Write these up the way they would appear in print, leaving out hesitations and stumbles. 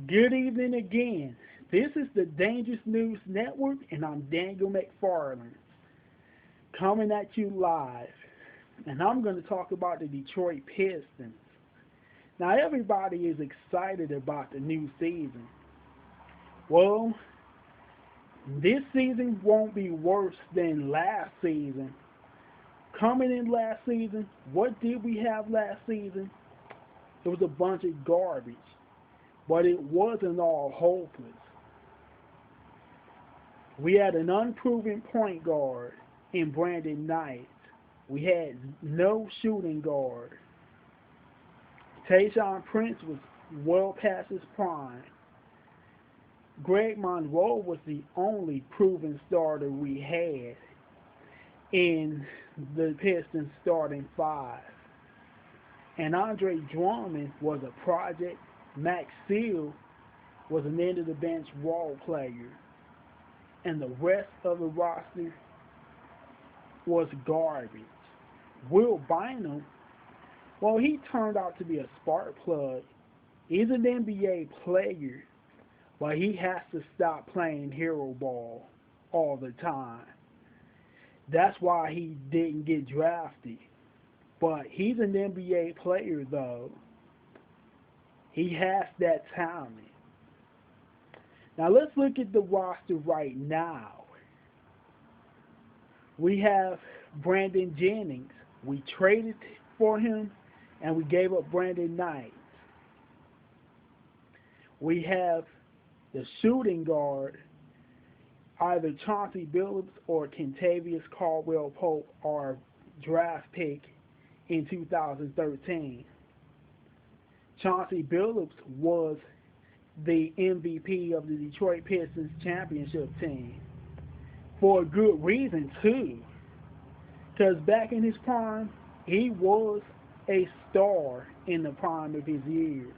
Good evening again. This is the Dangerous News Network, and I'm Daniel McFarland, coming at you live. And I'm going to talk about the Detroit Pistons. Now, everybody is excited about the new season. Well, this season won't be worse than last season. Coming in last season, what did we have last season? It was a bunch of garbage, but it wasn't all hopeless. We had an unproven point guard in Brandon Knight. We had no shooting guard. Tayshaun Prince was well past his prime. Greg Monroe was the only proven starter we had in the Pistons starting five. And Andre Drummond was a project. Max Seal was an end-of-the-bench role player. And the rest of the roster was garbage. Will Bynum, well, he turned out to be a spark plug. He's an NBA player, but he has to stop playing hero ball all the time. That's why he didn't get drafted. But he's an NBA player, though. He has that talent. Now let's look at the roster right now. We have Brandon Jennings. We traded for him, and we gave up Brandon Knight. We have the shooting guard, either Chauncey Billups or Kentavious Caldwell-Pope, our draft pick in 2013. Chauncey Billups was the MVP of the Detroit Pistons championship team. For a good reason, too. Because back in his prime, he was a star in the prime of his years.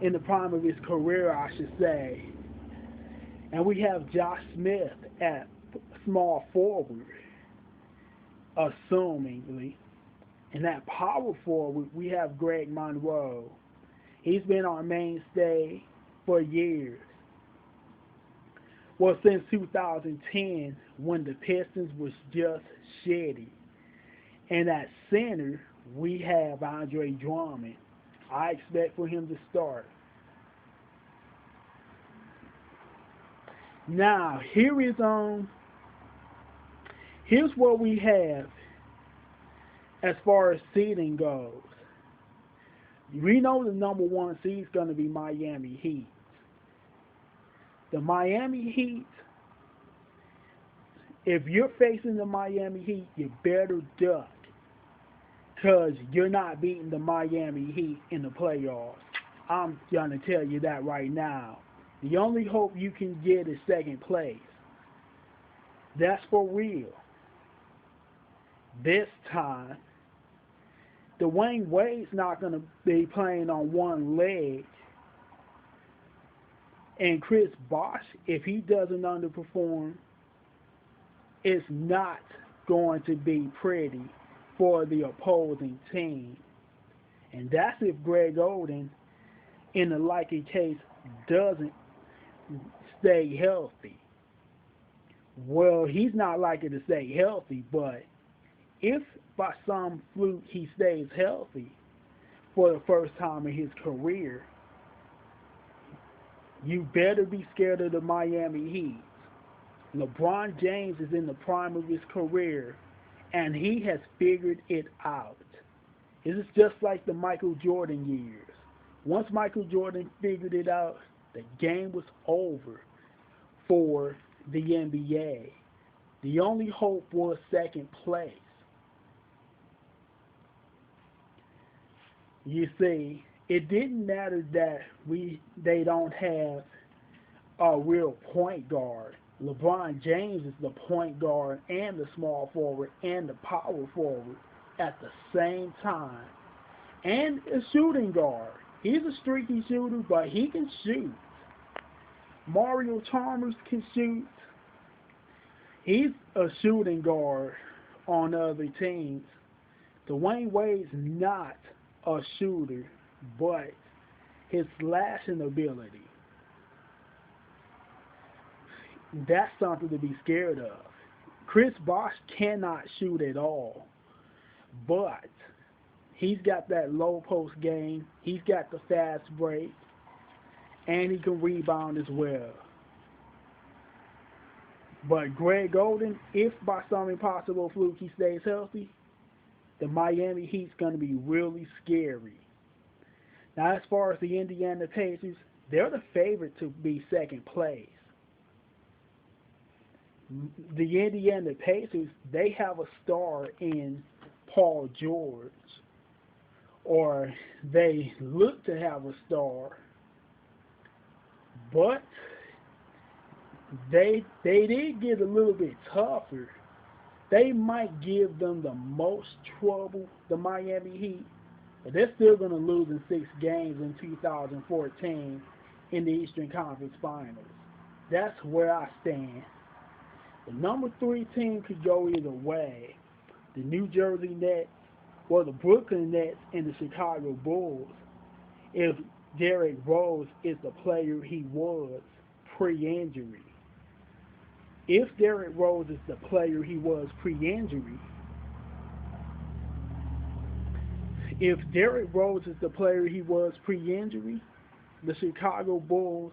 In the prime of his career, I should say. And we have Josh Smith at small forward, assumingly. And that power forward, we have Greg Monroe. He's been our mainstay for years. Well, since 2010, when the Pistons was just shitty. And at center, we have Andre Drummond. I expect for him to start. Now, here's what we have as far as seeding goes. We know the number one seed is going to be Miami Heat. The Miami Heat, if you're facing the Miami Heat, you better duck. Because you're not beating the Miami Heat in the playoffs. I'm going to tell you that right now. The only hope you can get is second place. That's for real. This time, Dwayne Wade's not going to be playing on one leg. And Chris Bosh, if he doesn't underperform, it's not going to be pretty for the opposing team. And that's if Greg Oden, in the likely case, doesn't stay healthy. Well, he's not likely to stay healthy, but if by some fluke he stays healthy for the first time in his career, you better be scared of the Miami Heat. LeBron James is in the prime of his career, and he has figured it out. This is just like the Michael Jordan years. Once Michael Jordan figured it out, the game was over for the NBA. The only hope was second place. You see, it didn't matter that they don't have a real point guard. LeBron James is the point guard and the small forward and the power forward at the same time. And a shooting guard. He's a streaky shooter, but he can shoot. Mario Chalmers can shoot. He's a shooting guard on other teams. Dwayne Wade's not a shooter, but his slashing ability. That's something to be scared of. Chris Bosh cannot shoot at all, but he's got that low post game. He's got the fast break, and he can rebound as well. But Greg Golden, if by some impossible fluke he stays healthy, the Miami Heat's going to be really scary. Now, as far as the Indiana Pacers, they're the favorite to be second place. The Indiana Pacers, they have a star in Paul George, or they look to have a star, but they did get a little bit tougher. They might give them the most trouble, the Miami Heat, but they're still going to lose in 6 games in 2014 in the Eastern Conference Finals. That's where I stand. The number 3 team could go either way. The New Jersey Nets, or the Brooklyn Nets, and the Chicago Bulls, if Derrick Rose is the player he was pre-injury. If Derrick Rose is the player he was pre-injury, the Chicago Bulls,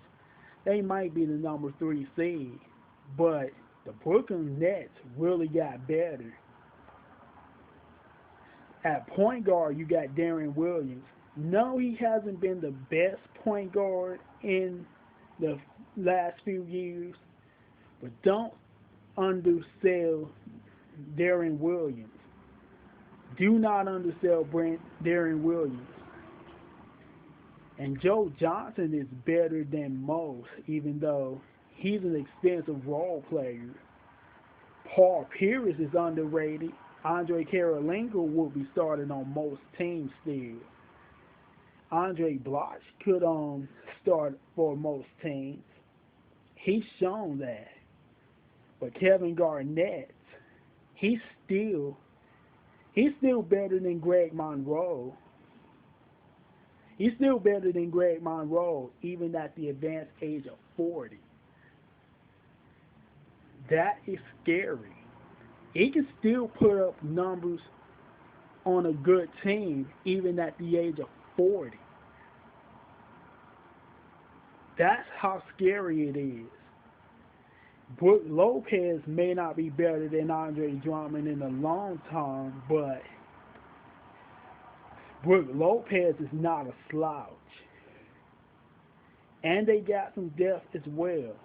they might be the number 3 seed, but the Brooklyn Nets really got better. At point guard, you got Darren Williams. No, he hasn't been the best point guard in the last few years, but don't undersell Darren Williams. Do not undersell Darren Williams. And Joe Johnson is better than most, even though he's an expensive role player. Paul Pierce is underrated. Andre Karolinko will be starting on most teams still. Andre Bloch could start for most teams. He's shown that. But Kevin Garnett, he's still better than Greg Monroe. He's still better than Greg Monroe, even at the advanced age of 40. That is scary. He can still put up numbers on a good team, even at the age of 40. That's how scary it is. Brook Lopez may not be better than Andre Drummond in the long term, but Brook Lopez is not a slouch. And they got some depth as well.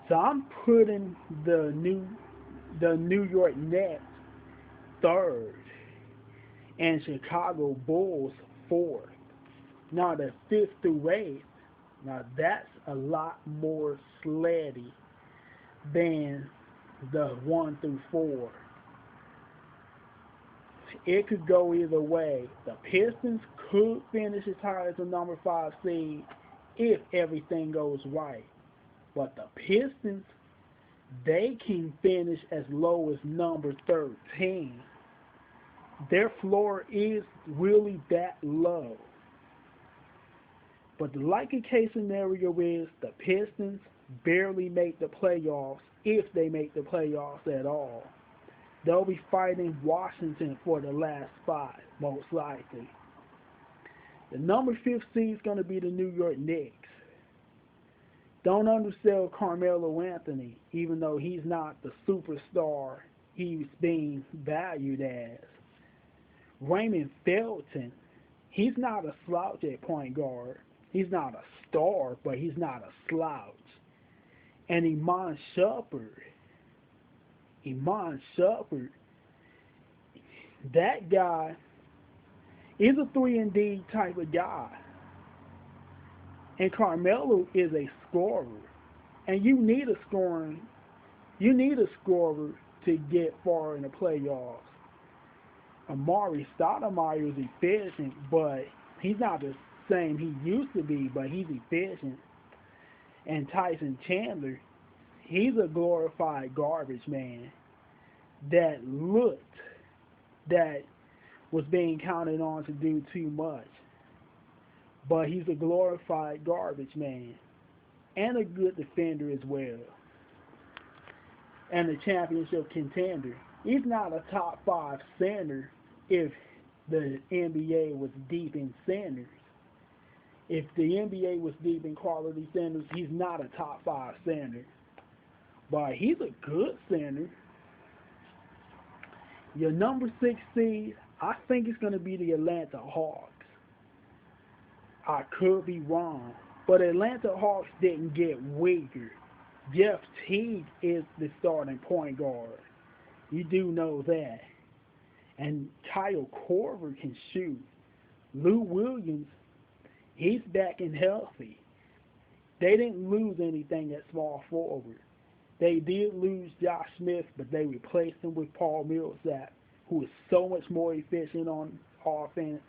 So I'm putting the New York Nets 3rd and Chicago Bulls 4th. Now the 5th through 8th, now that's a lot more slutty than the 1 through 4. It could go either way. The Pistons could finish as high as the number 5 seed if everything goes right. But the Pistons, they can finish as low as number 13. Their floor is really that low. But the likely case scenario is the Pistons barely make the playoffs, if they make the playoffs at all. They'll be fighting Washington for the last spot, most likely. The number 5 seed is going to be the New York Knicks. Don't undersell Carmelo Anthony, even though he's not the superstar he's being valued as. Raymond Felton, he's not a slouch at point guard. He's not a star, but he's not a slouch. And Iman Shumpert, that guy is a 3-and-D type of guy. And Carmelo is a scorer. And you need a scorer to get far in the playoffs. Amari Stoudemire is efficient, but he's not the same he used to be, but he's efficient. And Tyson Chandler, he's a glorified garbage man that was being counted on to do too much. but he's a glorified garbage man and a good defender as well, and a championship contender. He's not a top 5 center if the NBA was deep in centers. If the NBA was deep in quality centers, he's not a top 5 center. But he's a good center. Your number 6 seed, I think it's going to be the Atlanta Hawks. I could be wrong, but Atlanta Hawks didn't get weaker. Jeff Teague is the starting point guard. You do know that. And Kyle Korver can shoot. Lou Williams, he's back and healthy. They didn't lose anything at small forward. They did lose Josh Smith, but they replaced him with Paul Millsap, who is so much more efficient on offense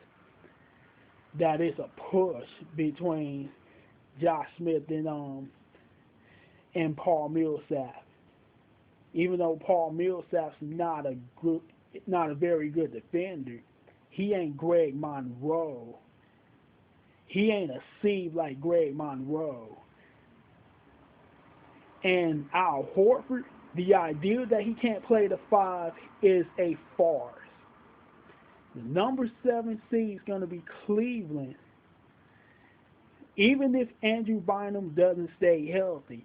that it's a push between Josh Smith and Paul Millsap. Even though Paul Millsap's not a very good defender, he ain't Greg Monroe. He ain't a sieve like Greg Monroe. And Al Horford, the idea that he can't play the 5 is a farce. The number 7 seed is going to be Cleveland. Even if Andrew Bynum doesn't stay healthy,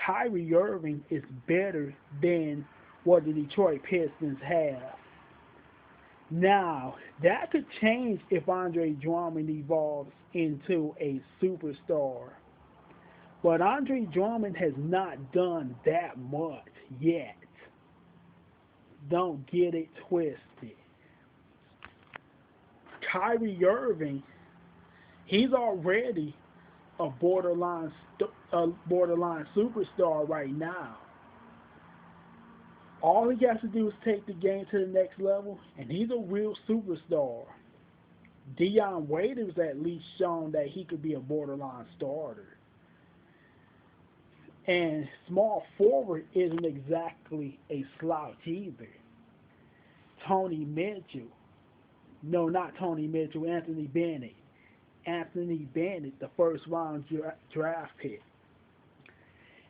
Kyrie Irving is better than what the Detroit Pistons have. Now, that could change if Andre Drummond evolves into a superstar. But Andre Drummond has not done that much yet. Don't get it twisted. Kyrie Irving, he's already a borderline superstar right now. All he has to do is take the game to the next level, and he's a real superstar. Dion Waiters at least shown that he could be a borderline starter. And small forward isn't exactly a slouch either. Anthony Bennett. Anthony Bennett, the first round draft pick.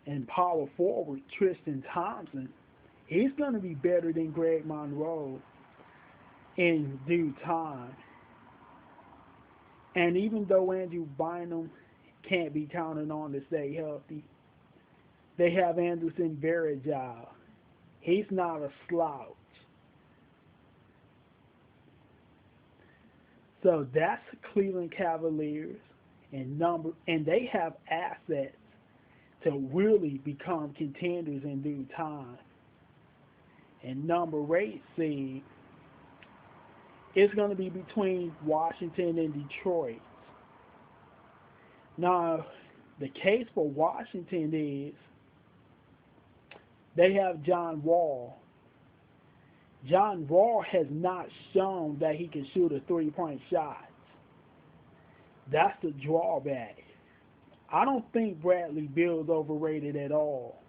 And power forward Tristan Thompson, he's going to be better than Greg Monroe in due time. And even though Andrew Bynum can't be counted on to stay healthy, they have Anderson Varejao. He's not a slouch. So that's Cleveland Cavaliers, and they have assets to really become contenders in due time. And number 8 seed, it's going to be between Washington and Detroit. Now, the case for Washington is they have John Wall. John Wall has not shown that he can shoot a 3-point shot. That's the drawback. I don't think Bradley Beal's overrated at all.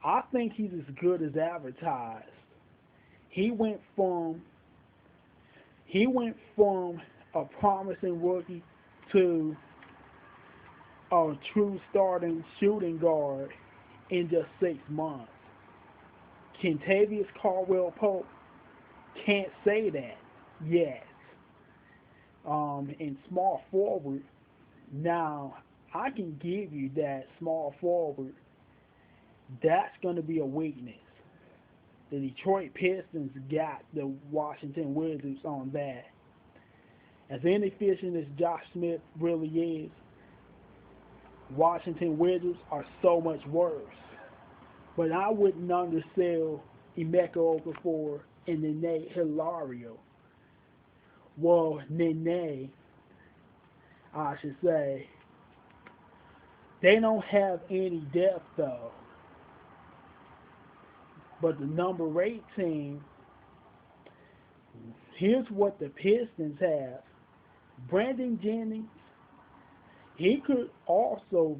I think he's as good as advertised. He went from a promising rookie to a true starting shooting guard in just 6 months. Kentavious Caldwell-Pope can't say that yet. In small forward, now I can give you that small forward. That's going to be a weakness. The Detroit Pistons got the Washington Wizards on that. As inefficient as Josh Smith really is, Washington Wizards are so much worse. But I wouldn't undersell Emeka Okafor and Nene Hilario. Well, Nene, I should say, they don't have any depth though. But the number 8 team, here's what the Pistons have. Brandon Jennings, he could also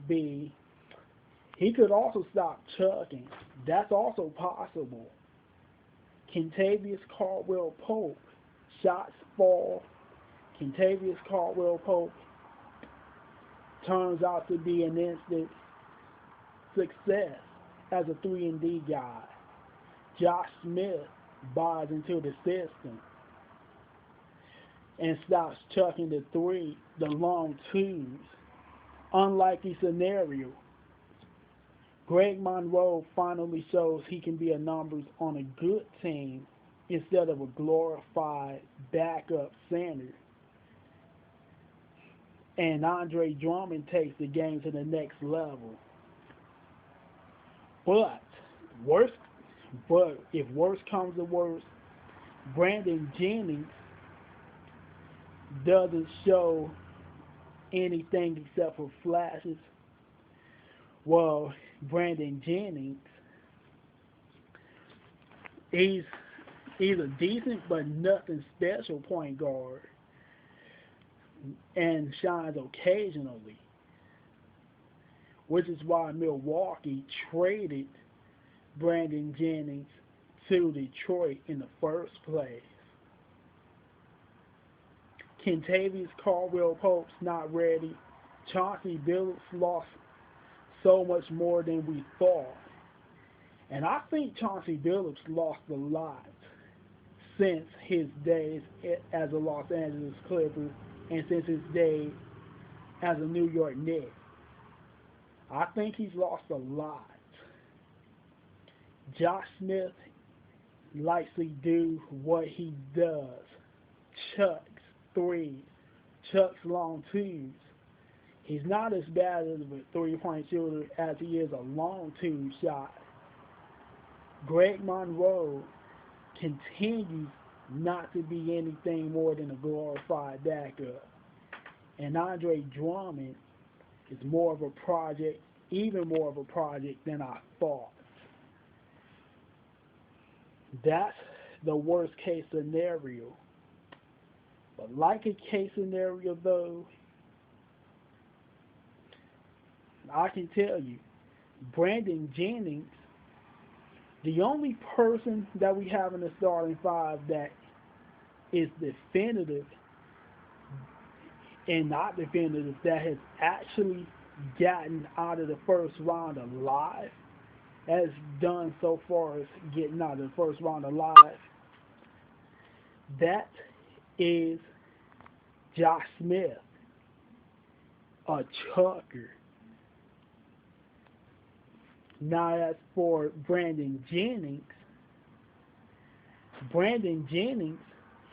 stop chucking. That's also possible. Kentavious Caldwell-Pope, shots fall. Kentavious Caldwell-Pope turns out to be an instant success as a 3-and-D guy. Josh Smith buys into the system and stops chucking the three, the long twos. Unlikely scenario. Greg Monroe finally shows he can be a numbers on a good team instead of a glorified backup center. And Andre Drummond takes the game to the next level. But if worse comes to worse, Brandon Jennings doesn't show anything except for flashes. Well, Brandon Jennings, he's a decent but nothing special point guard and shines occasionally, which is why Milwaukee traded Brandon Jennings to Detroit in the first place. Kentavious Caldwell-Pope's not ready. Chauncey Billups lost so much more than we thought. And I think Chauncey Billups lost a lot since his days as a Los Angeles Clipper and since his days as a New York Knick. I think he's lost a lot. Josh Smith likes to do what he does. Chucks threes, chucks long twos. He's not as bad as a three-point shooter as he is a long two shot. Greg Monroe continues not to be anything more than a glorified backup. And Andre Drummond is more of a project, even more of a project than I thought. That's the worst case scenario. But like a case scenario though, I can tell you, Brandon Jennings, the only person that we have in the starting five that is definitive and not definitive, that has actually gotten out of the first round alive, has done so far as getting out of the first round alive, that is Josh Smith, a chucker. Now as for Brandon Jennings,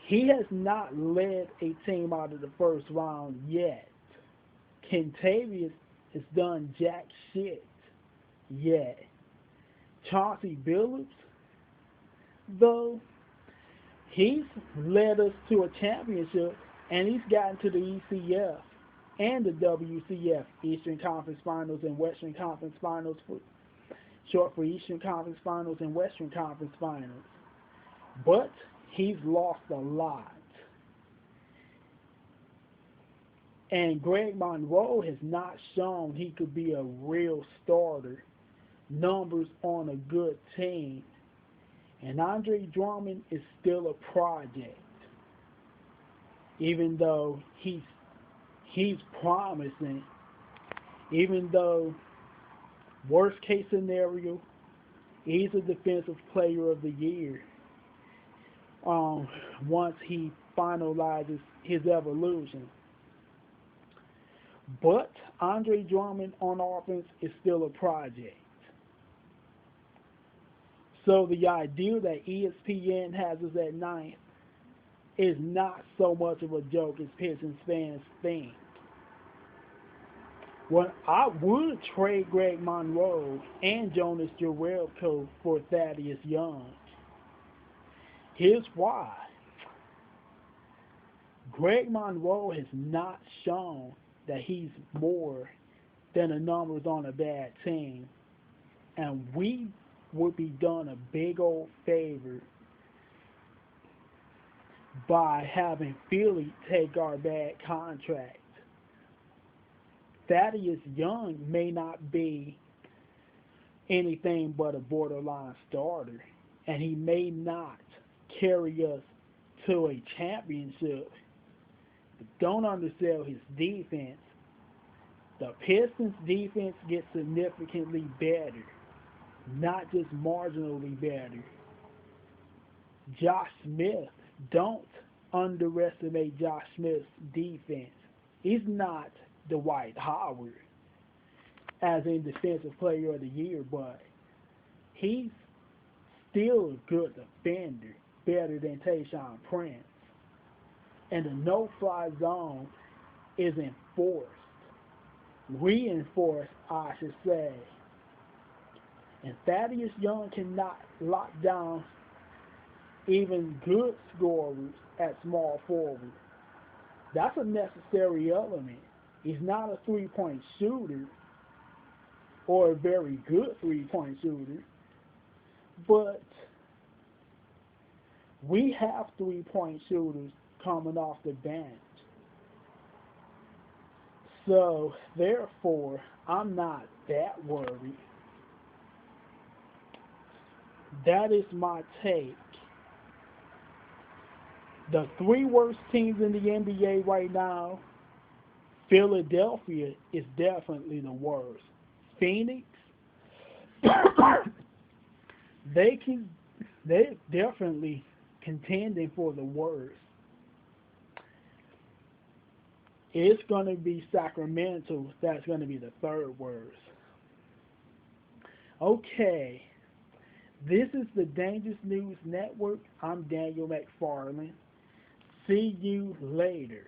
he has not led a team out of the first round yet. Kentavious has done jack shit yet. Chauncey Billups, though, he's led us to a championship, and he's gotten to the ECF and the WCF, Eastern Conference Finals and Western Conference Finals, short for Eastern Conference Finals and Western Conference Finals. But he's lost a lot. And Greg Monroe has not shown he could be a real starter, numbers on a good team. And Andre Drummond is still a project, even though he's promising, even though worst case scenario, he's a defensive player of the year once he finalizes his evolution. But Andre Drummond on offense is still a project. So the idea that ESPN has us at 9th is not so much of a joke as Pistons fans think. Well, I would trade Greg Monroe and Jonas Jerebko for Thaddeus Young. Here's why. Greg Monroe has not shown that he's more than the numbers on a bad team. And we would be done a big old favor by having Philly take our bad contract. Thaddeus Young may not be anything but a borderline starter, and he may not carry us to a championship Don't undersell his defense. The Pistons defense gets significantly better, not just marginally better. Josh Smith, don't underestimate Josh Smith's defense. He's not Dwight Howard as in Defensive Player of the Year, but he's still a good defender, better than Tayshaun Prince. And the no-fly zone is enforced, reinforced, I should say. And Thaddeus Young cannot lock down even good scorers at small forward. That's a necessary element. He's not a three-point shooter or a very good three-point shooter, but we have three-point shooters coming off the bench. So, therefore, I'm not that worried. That is my take. The three worst teams in the NBA right now, Philadelphia is definitely the worst. Phoenix, they're definitely contending for the worst. It's going to be Sacramento that's going to be the third worst. Okay, this is the Dangerous News Network. I'm Daniel McFarland. See you later.